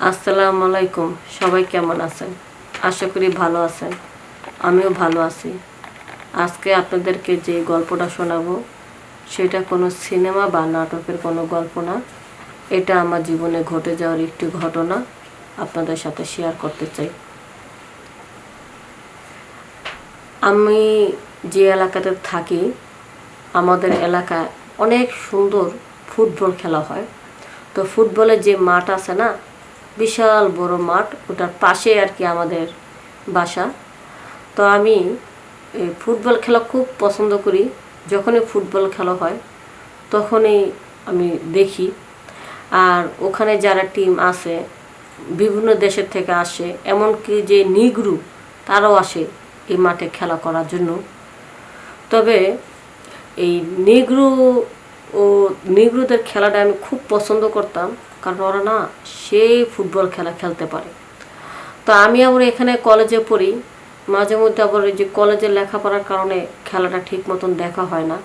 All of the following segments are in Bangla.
আসসালামু আলাইকুম। সবাই কেমন আছেন? আশা করি ভালো আছেন। আমিও ভালো আছি। আজকে আপনাদেরকে যে গল্পটা শোনাবো সেটা কোনো সিনেমা বা নাটকের কোনো গল্প না। এটা আমার জীবনে ঘটে যাওয়ার একটি ঘটনা আপনাদের সাথে শেয়ার করতে চাই। আমি যে এলাকাতে থাকি, আমাদের এলাকায় অনেক সুন্দর ফুটবল খেলা হয়। তো ফুটবলের যে মাঠ আছে না, বিশাল বড় মাঠ, ওটার পাশে আর কি আমাদের বাসা। তো আমি ফুটবল খেলা খুব পছন্দ করি। যখনই ফুটবল খেলা হয় তখনই আমি দেখি। আর ওখানে যারা টিম আছে বিভিন্ন দেশের থেকে আসে, এমনকি যে নিগ্রু তারাও আসে এই মাঠে খেলা করার জন্য। তবে এই নিগ্রু ও নিগ্রুদের খেলাটা আমি খুব পছন্দ করতাম, কারণ ওরা না সেই ফুটবল খেলা খেলতে পারে। তো আমি আবার এখানে কলেজে পড়ি, মাঝে মধ্যে আবার এই যে কলেজে লেখাপড়ার কারণে খেলাটা ঠিক মতন দেখা হয় না।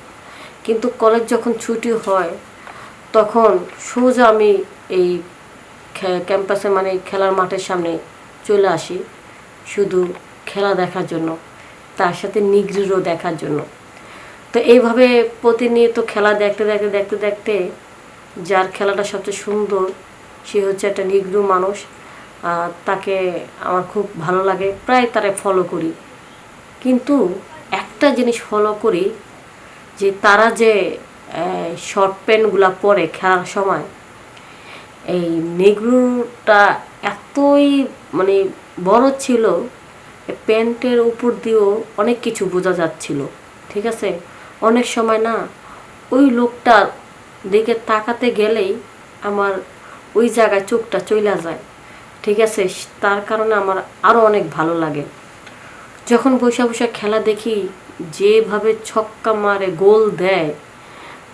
কিন্তু কলেজ যখন ছুটি হয় তখন সোজা আমি এই ক্যাম্পাসে মানে খেলার মাঠের সামনে চলে আসি, শুধু খেলা দেখার জন্য, তার সাথে নিগ্রিরও দেখার জন্য। তো এইভাবে প্রতিনিয়ত খেলা দেখতে দেখতে দেখতে দেখতে যার খেলাটা সবচেয়ে সুন্দর সে হচ্ছে একটা নিগ্রু মানুষ। তাকে আমার খুব ভালো লাগে, প্রায় তারে ফলো করি। কিন্তু একটা জিনিস ফলো করি, যে তারা যে শর্ট প্যান্টগুলো পরে খেলার সময়, এই নেগ্রুটা এতই মানে বড় ছিল, প্যান্টের উপর দিয়েও অনেক কিছু বোঝা যাচ্ছিল। ঠিক আছে, অনেক সময় না ওই লোকটার দিকে তাকাতে গেলেই আমার ওই জায়গায় চোখটা চইলা যায়। ঠিক আছে, তার কারণে আমার আরও অনেক ভালো লাগে। যখন বসে বসে খেলা দেখি, যেভাবে ছক্কা মারে গোল দেয়,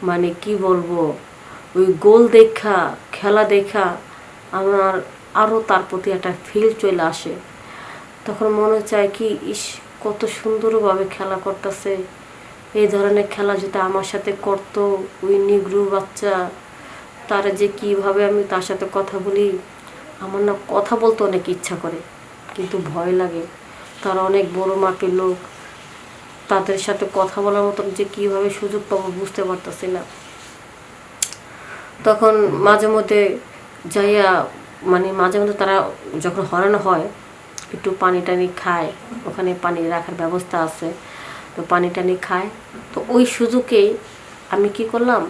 মানে কি বলবো, ওই গোল দেখা খেলা দেখা আমার আরও তার প্রতি একটা ফিল চলে আসে। তখন মনে চায় কি, ইস কত সুন্দরভাবে খেলা করতেছে, এই ধরনের খেলা যদি আমার সাথে করতো ওই নিগ্রু বাচ্চা, তারা যে কিভাবে আমি তার সাথে কথা বলি। আমার না কথা বলতে অনেক ইচ্ছা করে, কিন্তু ভয় লাগে। তারা অনেক বড় মাপের লোক, তাদের সাথে কথা বলার মতন যে কীভাবে সুযোগ পাবো বুঝতে পারতেছি না। তখন মাঝে মধ্যে যাইয়া, মানে মাঝে মধ্যে তারা যখন হরানো হয় একটু পানি টানি খায়, ওখানে পানি রাখার ব্যবস্থা আছে, তো পানি টানি খায়। তো ওই সুযোগেই আমি কি করলাম,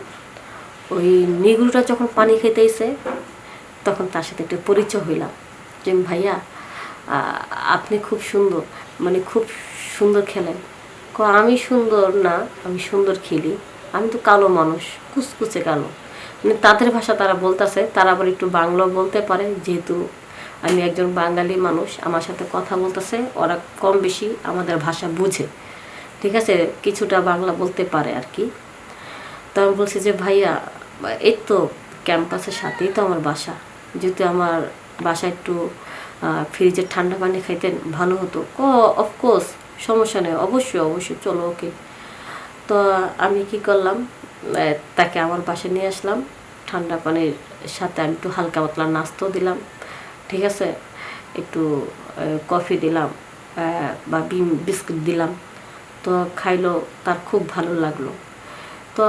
ওই নিগুরুটা যখন পানি খেতেইছে তখন তার সাথে একটু পরিচয় হইলাম, যে ভাইয়া আপনি খুব সুন্দর, মানে খুব সুন্দর খেলেন। আমি সুন্দর না, আমি সুন্দর খেলি, আমি তো কালো মানুষ, কুচকুচে কালো। মানে তাদের ভাষা তারা বলতেছে, তারা আবার একটু বাংলাও বলতে পারে, যেহেতু আমি একজন বাঙালি মানুষ, আমার সাথে কথা বলতেছে, ওরা কম বেশি আমাদের ভাষা বুঝে। ঠিক আছে, কিছুটা বাংলা বলতে পারে আর কি। তো আমি বলছি যে ভাইয়া, এই তো ক্যাম্পাসের সাথেই তো আমার বাসা, যেহেতু আমার বাসায় একটু ফ্রিজের ঠান্ডা পানি খাইতেন ভালো হতো। অফকোর্স, সমস্যা নেই, অবশ্যই অবশ্যই, চলো ওকে। তো আমি কি করলাম, তাকে আমার বাসায় নিয়ে আসলাম, ঠান্ডা পানির সাথে আমি একটু হালকা পাতলা নাস্তাও দিলাম। ঠিক আছে, একটু কফি দিলাম বা বিস্কুট দিলাম। তো খাইলো, তার খুব ভালো লাগলো। তো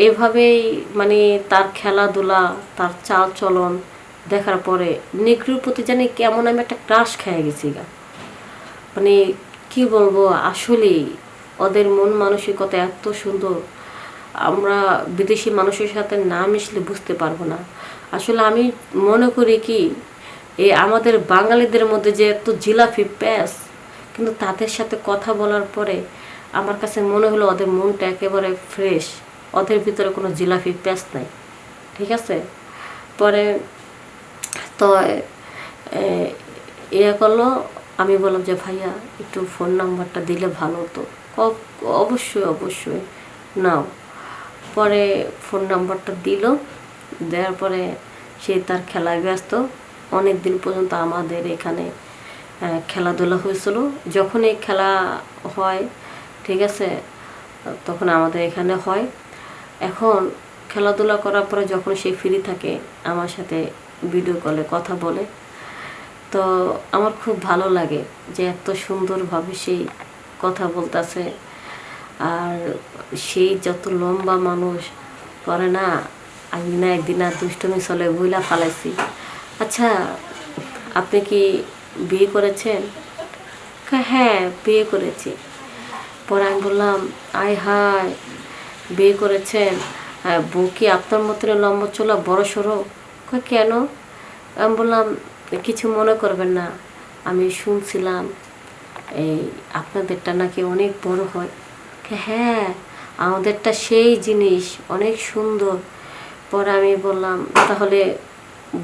এভাবেই মানে তার খেলাধুলা, তার চাল চলন দেখার পরে নেগ্রোর প্রতি জানি কেমন আমি একটা ক্রাশ খেয়ে গেছি গা। মানে কি বলবো, আসলেই ওদের মন মানসিকতা এত সুন্দর, আমরা বিদেশি মানুষের সাথে না মিশলে বুঝতে পারবো না। আসলে আমি মনে করি কি, এই আমাদের বাঙালিদের মধ্যে যে এত জিলাপি প্যাস, কিন্তু তাদের সাথে কথা বলার পরে আমার কাছে মনে হলো ওদের মনটা একেবারে ফ্রেশ, ওদের ভিতরে কোনো জিলাপি প্যাস নাই। ঠিক আছে, পরে তো ইয়ে করলো, আমি বললাম যে ভাইয়া একটু ফোন নাম্বারটা দিলে ভালো হতো। অবশ্যই অবশ্যই নাও। পরে ফোন নাম্বারটা দিল, দেওয়ার পরে সে তার খেলায় ব্যস্ত। অনেক দিন পর্যন্ত আমাদের এখানে খেলাধুলা হয়েছিল। যখন এই খেলা হয়, ঠিক আছে, তখন আমাদের এখানে হয়। এখন খেলাধুলা করার পরে যখন সে ফ্রি থাকে, আমার সাথে ভিডিও কলে কথা বলে। তো আমার খুব ভালো লাগে যে এত সুন্দরভাবে সেই কথা বলতেছে। আর সেই যত লম্বা মানুষ করে না, আমি না একদিন আর দুষ্টমি চলে বইলা ফালাইছি, আচ্ছা আপনি কি বিয়ে করেছেন? হ্যাঁ বিয়ে করেছি। পরে আমি বললাম, আয় হায় বিয়ে করেছেন, বউ কি আপনার মতন লম্বা চোলা বড় সড়ো? কেন? আমি বললাম, কিছু মনে করবেন না, আমি শুনছিলাম এই আপনাদেরটা নাকি অনেক বড় হয়। হ্যাঁ আমাদেরটা সেই জিনিস, অনেক সুন্দর। পরে আমি বললাম, তাহলে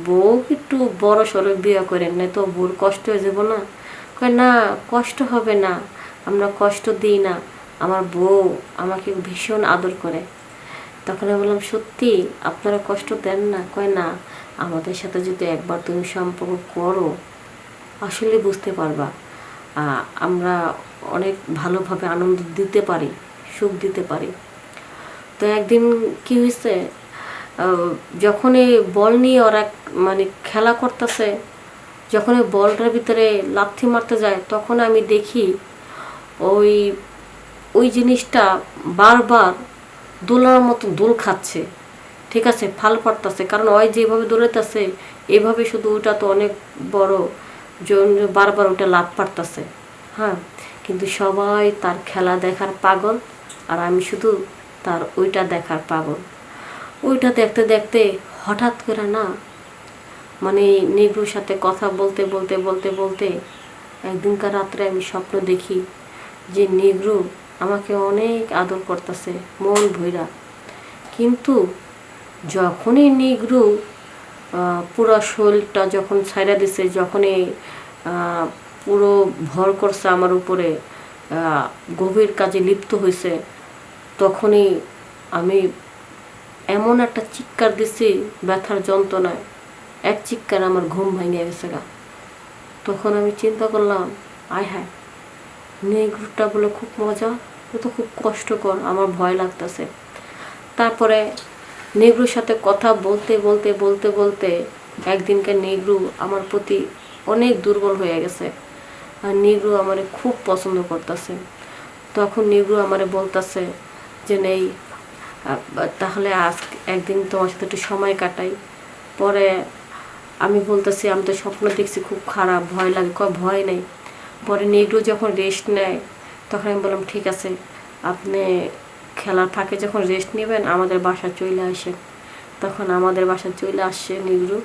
বউ একটু বড় সড়ো বিয়ে করেন, না তো বউর কষ্ট হয়ে যাব না? না কষ্ট হবে না, আমরা কষ্ট দিই না, আমার বউ আমাকে ভীষণ আদর করে। তখন আমি বললাম, সত্যি আপনারা কষ্ট দেন না? না, আমাদের সাথে যদি একবার তুমি সম্পর্ক করো আসলে বুঝতে পারবা আমরা অনেক ভালোভাবে আনন্দ দিতে পারি, সুখ দিতে পারি। তো একদিন কি হয়েছে, যখনই বল নিয়ে ওরা মানে খেলা করতেছে, যখন ওই বলটার ভিতরে লাথি মারতে যায়, তখন আমি দেখি ওই ওই জিনিসটা বারবার দোলার মতো দোল খাচ্ছে। ঠিক আছে, ফাল পারতেছে, কারণ ওই যেভাবে দৌড়াইতেছে এভাবে শুধু ওটা তো অনেক বড়, বারবার ওটা লাভ পারতেছে। হ্যাঁ, কিন্তু সবাই তার খেলা দেখার পাগল, আর আমি শুধু তার ওইটা দেখার পাগল। ওইটা দেখতে দেখতে হঠাৎ করে না, মানে নেগ্রোর সাথে কথা বলতে বলতে বলতে বলতে একদিনকার রাত্রে আমি স্বপ্ন দেখি যে নেগ্রো আমাকে অনেক আদর করতেছে মন ভইরা। কিন্তু যখনই নেগ্রো পুরো শরীরটা যখন ছাইড়া দিছে, যখনই পুরো ভর করছে আমার উপরে, গভীর কাজে লিপ্ত হয়েছে, তখনই আমি এমন একটা চিৎকার দিছি ব্যথার যন্ত্রণায়, এক চিৎকার আমার ঘুম ভেঙে গেছে গা। তখন আমি চিন্তা করলাম, আয় হায় নেগ্রোটা বলে খুব মজা, ও তো খুব কষ্টকর, আমার ভয় লাগতেছে। তারপরে নেগ্রোর সাথে কথা বলতে বলতে বলতে বলতে একদিনকে নেগ্রো আমার প্রতি অনেক দুর্বল হয়ে গেছে, আর নেগ্রো আমারে খুব পছন্দ করতেছে। তখন নেগ্রো আমারে বলতেছে যে নেই, তাহলে আজ একদিন তোমার সাথে একটু সময় কাটাই। পরে আমি বলতেছি, আমি তো স্বপ্ন দেখছি খুব খারাপ, ভয় লাগে। ভয় নেই। পরে নেগ্রো যখন রেস্ট নেয় তখন আমি বললাম, ঠিক আছে আপনি খেলার ফাঁকে যখন রেস্ট নেবেন আমাদের বাসায় চলে আসেন। তখন আমাদের বাসায় চলে আসছে নেগ্রো।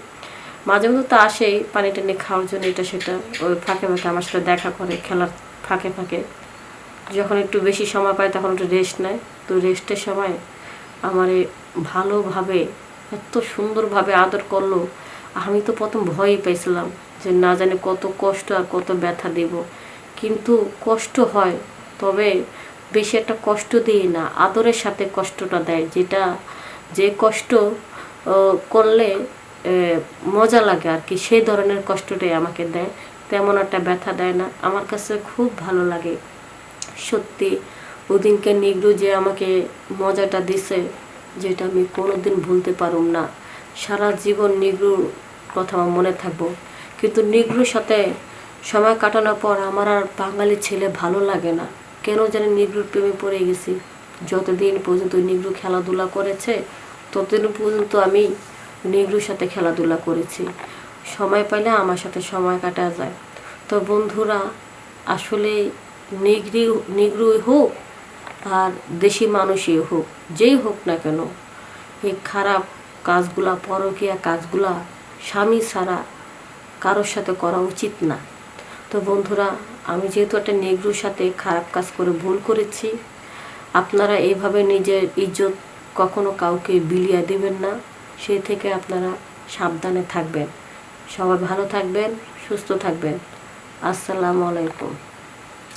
মাঝে মধ্যে তো আসেই পানি টানি খাওয়ার জন্য, এটা সেটা, ওই ফাঁকে ফাঁকে আমার সাথে দেখা করে খেলার ফাঁকে ফাঁকে। যখন একটু বেশি সময় পায় তখন একটু রেস্ট নেয়। তো রেস্টের সময় আমারে ভালোভাবে এত সুন্দরভাবে আদর করলো, আমি তো প্রথম ভয়ই পেয়েছিলাম যে না জানি কত কষ্ট আর কত ব্যথা দেব। কিন্তু কষ্ট হয়, তবে বেশি একটা কষ্ট দিই না, আদরের সাথে কষ্টটা দেয়, যেটা যে কষ্ট করলে মজা লাগে আর কি, সেই ধরনের কষ্টটাই আমাকে দেয়, তেমন একটা ব্যথা দেয় না। আমার কাছে খুব ভালো লাগে সত্যি। ওদিনকে নেগ্রো যে আমাকে মজাটা দিছে, যেটা আমি কোনোদিন ভুলতে পারুম না, সারা জীবন নেগ্রোর কথা আমার মনে থাকবো। কিন্তু নেগ্রোর সাথে সময় কাটানোর পর আমার আর বাঙালি ছেলে ভালো লাগে না, কেন জানি নেগ্রোর প্রেমে পড়ে গেছি। যতদিন পর্যন্ত নেগ্রো খেলাধুলা করেছে ততদিন পর্যন্ত আমি নেগ্রোর সাথে খেলাধুলা করেছি, সময় পাইলে আমার সাথে সময় কাটা যায়। তো বন্ধুরা, আসলে নেগ্রোই হোক আর দেশি মানুষই হোক, যেই হোক না কেন, এই খারাপ কাজগুলা, পরকীয়া কাজগুলা স্বামী ছাড়া কারোর সাথে করা উচিত না। তো বন্ধুরা, আমি যেহেতু একটা নেগ্রোর সাথে খারাপ কাজ করে ভুল করেছি, আপনারা এইভাবে নিজের ইজ্জত কখনো কাউকে বিলিয়ে দেবেন না, সেই থেকে আপনারা সাবধানে থাকবেন। সবাই ভালো থাকবেন, সুস্থ থাকবেন। আসসালামু আলাইকুম।